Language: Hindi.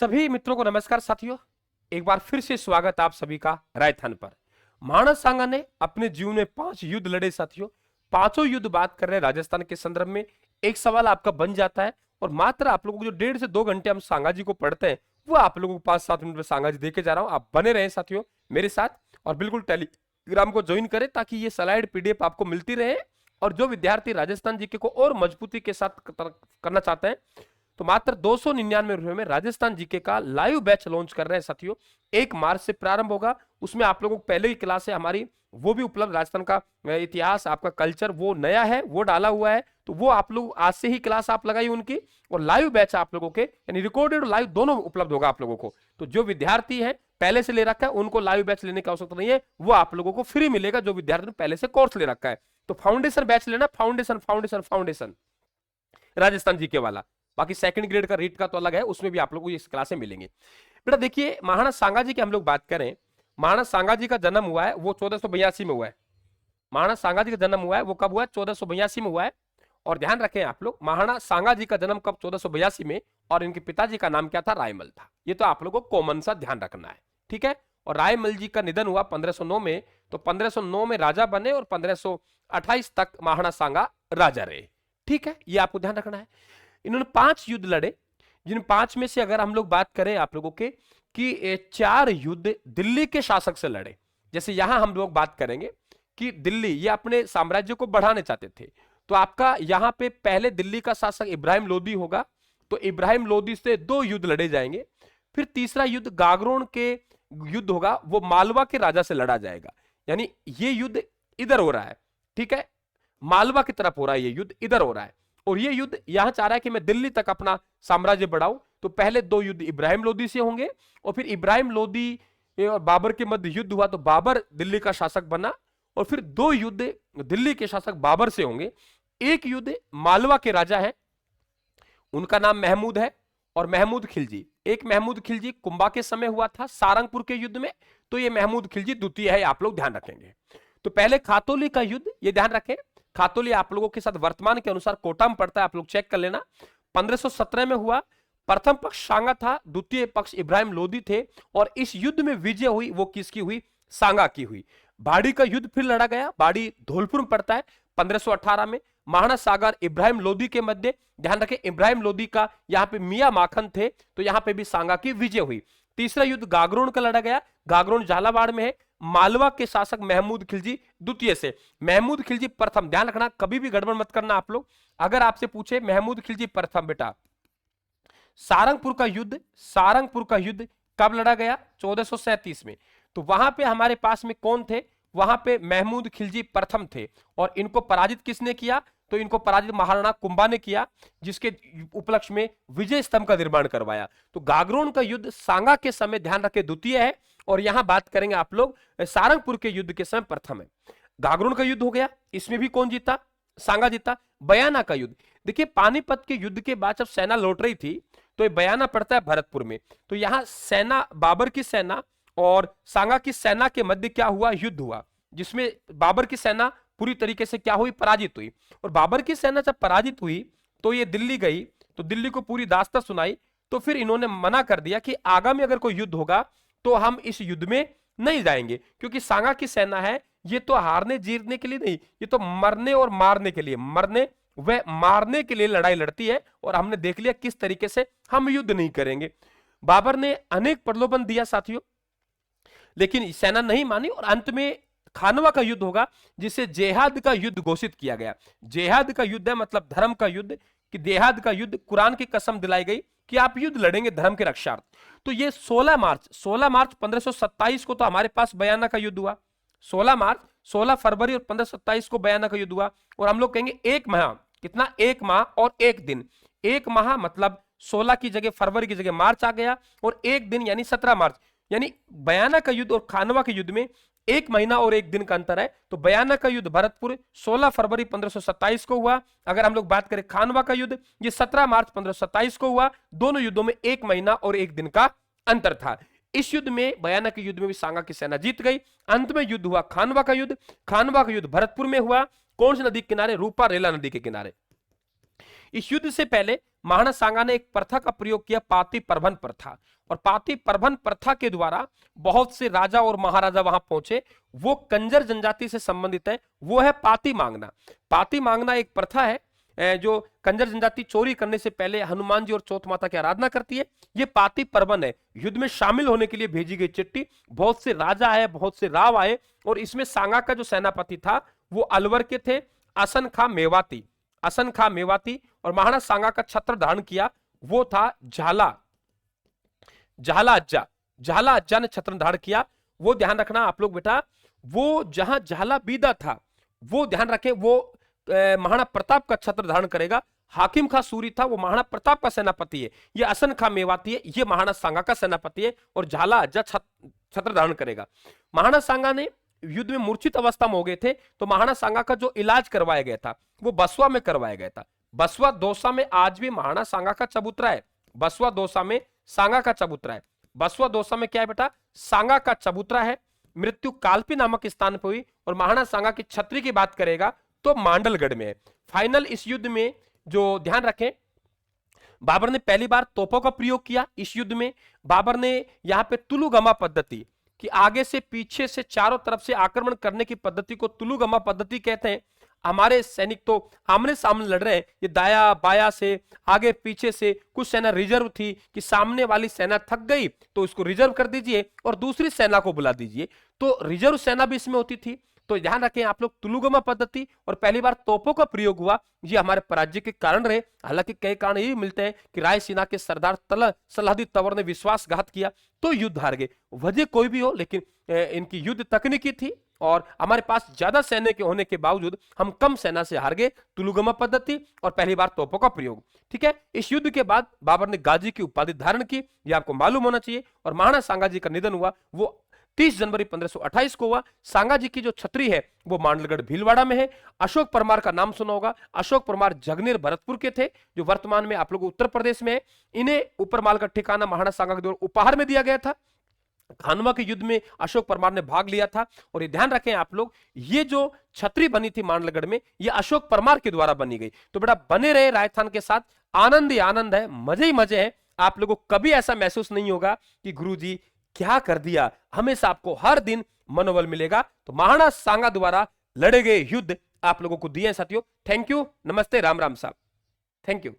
सभी मित्रों को नमस्कार साथियों, एक बार फिर से स्वागत आप सभी का रायथन पर। महाराणा सांगा ने अपने जीवन में 5 युद्ध लड़े साथियों। पांचों युद्ध बात कर रहे हैं राजस्थान के संदर्भ में। एक सवाल आपका बन जाता है और मात्र आप लोगों को जो 1.5 से 2 घंटे हम सांगा जी को पढ़ते हैं वो आप लोगों को 5-7 मिनट में सांगा जी देके जा रहा हूं। आप बने रहे साथियों मेरे साथ और बिल्कुल टेलीग्राम को ज्वाइन करें ताकि ये स्लाइड पीडीएफ आपको मिलती रहे। और जो विद्यार्थी राजस्थान जीके को और मजबूती के साथ करना चाहते हैं तो मात्र 299 रुपए में राजस्थान जीके का लाइव बैच लॉन्च कर रहे हैं साथियों। 1 मार्च से प्रारंभ होगा। उसमें आप लोगों को पहले की क्लास है हमारी वो भी उपलब्ध। राजस्थान का इतिहास, आपका कल्चर वो नया है, वो डाला हुआ है, तो वो आप लोग आज से ही क्लास आप लगाई उनकी। और लाइव बैच आप लोगों के यानी रिकॉर्डेड लाइव दोनों उपलब्ध होगा आप लोगों को। तो जो विद्यार्थी है पहले से ले रखा है उनको लाइव बैच लेने की आवश्यकता नहीं है, वो आप लोगों को फ्री मिलेगा जो विद्यार्थी ने पहले से कोर्स ले रखा है। तो फाउंडेशन बैच लेना, foundation foundation foundation Rajasthan GK वाला। बाकी सेकंड ग्रेड का रीट का तो अलग है, उसमें भी आप लोगों को इस क्लास में मिलेंगे। बेटा देखिए, महाराणा सांगा जी की हम लोग बात करें। महाराणा सांगा जी का जन्म हुआ है वो 1482 में हुआ है। महाराणा सांगा जी का जन्म हुआ है वो कब हुआ है? 1482 में हुआ है। और ध्यान रखें आप लोग, महाराणा सांगा जी का जन्म कब? 1482 में। और इनके पिताजी का नाम क्या था? रायमल था। ये तो आप लोगों को कॉमन सा ध्यान रखना है, ठीक है। और रायमल जी का निधन हुआ 1509 में। तो 1509 में राजा बने और 1528 तक महाराणा सांगा राजा रहे, ठीक है। ये आपको ध्यान रखना है। इन्होंने 5 युद्ध लड़े, जिन 5 में से अगर हम लोग बात करें आप लोगों के कि 4 युद्ध दिल्ली के शासक से लड़े। जैसे यहां हम लोग बात करेंगे कि दिल्ली ये अपने साम्राज्य को बढ़ाने चाहते थे, तो आपका यहां पे पहले दिल्ली का शासक इब्राहिम लोदी होगा। तो इब्राहिम लोदी से 2 युद्ध लड़े जाएंगे। फिर तीसरा युद्ध गागरोन के युद्ध होगा, वो मालवा के राजा से लड़ा जाएगा। यानी ये युद्ध इधर हो रहा है, ठीक है, मालवा की तरफ हो रहा है, ये युद्ध इधर हो रहा है। और ये युद्ध यहां चाह रहा है कि मैं दिल्ली तक अपना साम्राज्य बढ़ाऊं। तो पहले 2 युद्ध इब्राहिम लोदी से होंगे और फिर इब्राहिम लोदी और बाबर के मध्य युद्ध हुआ तो बाबर दिल्ली का शासक बना। और फिर 2 युद्ध दिल्ली के शासक बाबर से होंगे। एक युद्ध मालवा के राजा है, उनका नाम महमूद है, और महमूद खिलजी। एक महमूद खिलजी कुंभा के समय हुआ था सारंगपुर के युद्ध में, तो ये महमूद खिलजी द्वितीय है, आप लोग ध्यान रखेंगे। तो पहले खातौली का युद्ध, ये ध्यान रखें, खातौली आप लोगों के साथ वर्तमान के अनुसार कोटा में पड़ता है, आप लोग चेक कर लेना। 1517 में हुआ। प्रथम पक्ष सांगा था, द्वितीय पक्ष इब्राहिम लोदी थे। और इस युद्ध में विजय हुई वो किसकी हुई? सांगा की हुई। बाड़ी का युद्ध फिर लड़ा गया, बाड़ी धौलपुर में पड़ता है 1518 में। महाराणा सागर इब्राहिम लोदी के मध्य, ध्यान रखें इब्राहिम लोदी का यहाँ पे मियां माखन थे, तो यहाँ पे भी सांगा की विजय हुई। तीसरा युद्ध गागरोन का लड़ा गया, गागरोन झालावाड़ में है। मालवा के शासक महमूद खिलजी द्वितीय से, महमूद खिलजी प्रथम। ध्यान रखना, कभी भी गड़बड़ मत करना आप लोग। अगर आपसे पूछे महमूद खिलजी प्रथम, बेटा सारंगपुर का युद्ध, सारंगपुर का युद्ध कब लड़ा गया? 1437 में। तो वहां पे हमारे पास में कौन थे? वहां पे महमूद खिलजी प्रथम थे। और इनको पराजित किसने किया? तो इनको पराजित महाराणा कुंभा ने किया, जिसके उपलक्ष्य में विजय स्तंभ का निर्माण करवाया। तो गागरोन का युद्ध सांगा के समय, ध्यान रखें, द्वितीय है। और यहां बात करेंगे आप लोग सारंगपुर के युद्ध के समय प्रथम है। गागरोन का युद्ध हो गया, इसमें भी कौन जीता? सांगा जीता। बयाना का युद्ध, देखिए पानीपत के युद्ध के बाद जब सेना लौट रही थी तो ये बयाना पड़ता है भरतपुर में। तो यहां सेना, बाबर की सेना और सांगा की सेना के मध्य क्या हुआ? युद्ध हुआ, जिसमें बाबर की सेना पूरी तरीके से क्या हुई? पराजित हुई। और बाबर की सेना जब पराजित हुई तो ये दिल्ली गई, तो दिल्ली को पूरी दास्तां सुनाई। तो फिर इन्होंने मना कर दिया कि आगामी अगर कोई युद्ध होगा तो हम इस युद्ध में नहीं जाएंगे, क्योंकि सांगा की सेना है ये तो हारने जीतने के लिए नहीं, ये तो मरने और मारने के लिए, मरने व मारने के लिए लड़ाई लड़ती है। और हमने देख लिया किस तरीके से हम युद्ध नहीं करेंगे। बाबर ने अनेक प्रलोभन दिया साथियों, लेकिन सेना नहीं मानी। और अंत में खानवा का युद्ध होगा, जिसे जेहाद का युद्ध घोषित किया गया। जेहाद का युद्ध है मतलब धर्म का युद्ध, कि जेहाद का युद्ध, कुरान की कसम दिलाई गई कि आप युद्ध लड़ेंगे धर्म के रक्षार्थ। तो ये 16 मार्च 1527 को तो हमारे पास बयाना का युद्ध हुआ। 16 मार्च, 16 फरवरी और 1527 को बयाना का युद्ध हुआ। और हम लोग कहेंगे 1 माह, कितना? 1 माह और 1 दिन। 1 माह मतलब 16 की जगह फरवरी की जगह मार्च आ गया, और 1 दिन यानी 17 मार्च। यानी बयाना का युद्ध और खानवा के युद्ध में 1 महीना और 1 दिन का अंतर है। तो बयाना का युद्ध भरतपुर 16 फरवरी 1527 को हुआ। अगर हम लोग बात करें खानवा का युद्ध, ये 17 मार्च 1527 को हुआ। दोनों युद्धों में 1 महीना और 1 दिन का अंतर था। इस युद्ध में, बयाना के युद्ध में भी सांगा की सेना जीत गई। अंत में युद्ध हुआ खानवा का युद्ध। खानवा का युद्ध भरतपुर में हुआ। कौन सी नदी के किनारे? रूपा रेला नदी के किनारे। इस युद्ध से पहले महाराणा सांगा ने एक प्रथा का प्रयोग किया, पाती प्रबंध प्रथा। और पाती प्रबंध प्रथा के द्वारा बहुत से राजा और महाराजा वहां पहुंचे। वो कंजर जनजाति से संबंधित है, वो है पाती मांगना। पाती मांगना एक प्रथा है जो कंजर जनजाति चोरी करने से पहले हनुमान जी और चौथ माता की आराधना करती है। ये पाती प्रबंध है, युद्ध में शामिल होने के लिए भेजी गई चिट्ठी। बहुत से राजा आए, बहुत से राव आए, और इसमें सांगा का जो सेनापति था वो अलवर के थे, असन खां मेवाती। असन खां मेवाती। और महाराणा सांगा का छत्र धारण किया वो था झाला अज्जा। झाला अज्जा ने छत्र धारण किया। वो ध्यान रखना आप लोग बेटा, वो जहां झाला बीदा था वो ध्यान रखें, वो महाराणा प्रताप का छत्र धारण करेगा। हाकिम खां सूरी था, वो महाराणा प्रताप का सेनापति है। ये असन खां मेवाती है, ये महाराणा सांगा का सेनापति है। और झाला अज्जा छत्र धारण करेगा। महाराणा सांगा ने युद्ध में मूर्छित अवस्था में हो गए थे, तो महाराणा सांगा का जो इलाज करवाया गया था वो बसवा में करवाया गया था। बसवा दौसा में आज भी महाराणा सांगा का चबूतरा है। बसवा दौसा में सांगा का चबूतरा है। बसवा दौसा में क्या है बेटा? सांगा का चबूतरा है। मृत्यु कालपी नामक स्थान पर हुई। और महाराणा सांगा की छत्री की बात करेगा तो मांडलगढ़ में है। फाइनल इस युद्ध में जो ध्यान रखें, बाबर ने पहली बार तोपों का प्रयोग किया। इस युद्ध में बाबर ने यहां पे तुलुगमा पद्धति कि आगे से पीछे से चारों तरफ से आक्रमण करने की पद्धति को तुलुगमा पद्धति कहते हैं। हमारे सैनिक तो आमने सामने लड़ रहे हैं, ये दाया बाया से आगे पीछे से, कुछ सेना रिजर्व थी कि सामने वाली सेना थक गई तो उसको रिजर्व कर दीजिए और दूसरी सेना को बुला दीजिए, तो रिजर्व सेना भी इसमें होती थी। तो ध्यान रखें आप लोग, तुलुगमा पद्धति और पहली बार तोपों का प्रयोग हुआ, ये हमारे पराजय के कारण रहे। हालांकि कई कारण ये मिलते हैं कि रायसीना के सरदार सलाहदीन तंवर ने विश्वासघात किया तो युद्ध हार गए। वजह कोई भी हो, लेकिन इनकी युद्ध तकनीकी थी और हमारे पास ज्यादा सैन्य के होने के बावजूद हम कम सेना से हार गए। तुलुगमा पद्धति और पहली बार तोपों का प्रयोग। ठीक है, इस युद्ध के बाद बाबर ने गाजी की उपाधि धारण की, यह आपको मालूम होना चाहिए। और महाराणा सांगा जी का निधन हुआ वो 30 जनवरी 1528 को हुआ। सांगा जी की जो छत्री है वो मांडलगढ़ भीलवाड़ा में है। अशोक परमार का नाम सुना होगा। अशोक परमार जगनेर भरतपुर के थे, जो वर्तमान में आप लोग उत्तर प्रदेश में है। इन्हें ऊपरमाल का ठिकाना महाराणा सांगा के द्वारा उपहार में दिया गया था। खानवा के युद्ध में अशोक परमार ने भाग लिया था। और ये ध्यान रखें आप लोग, ये जो छतरी बनी थी मांडलगढ़ में, ये अशोक परमार के द्वारा बनी गई। तो बेटा बने रहे राजस्थान के साथ, आनंद ही आनंद है, मजे ही मजे हैं। आप लोगों को कभी ऐसा महसूस नहीं होगा कि गुरुजी क्या कर दिया। हमेशा आपको हर दिन मनोबल मिलेगा। तो महाराणा सांगा द्वारा लड़े गए युद्ध आप लोगों को दिए साथियों। थैंक यू, नमस्ते, राम राम साहब, थैंक यू।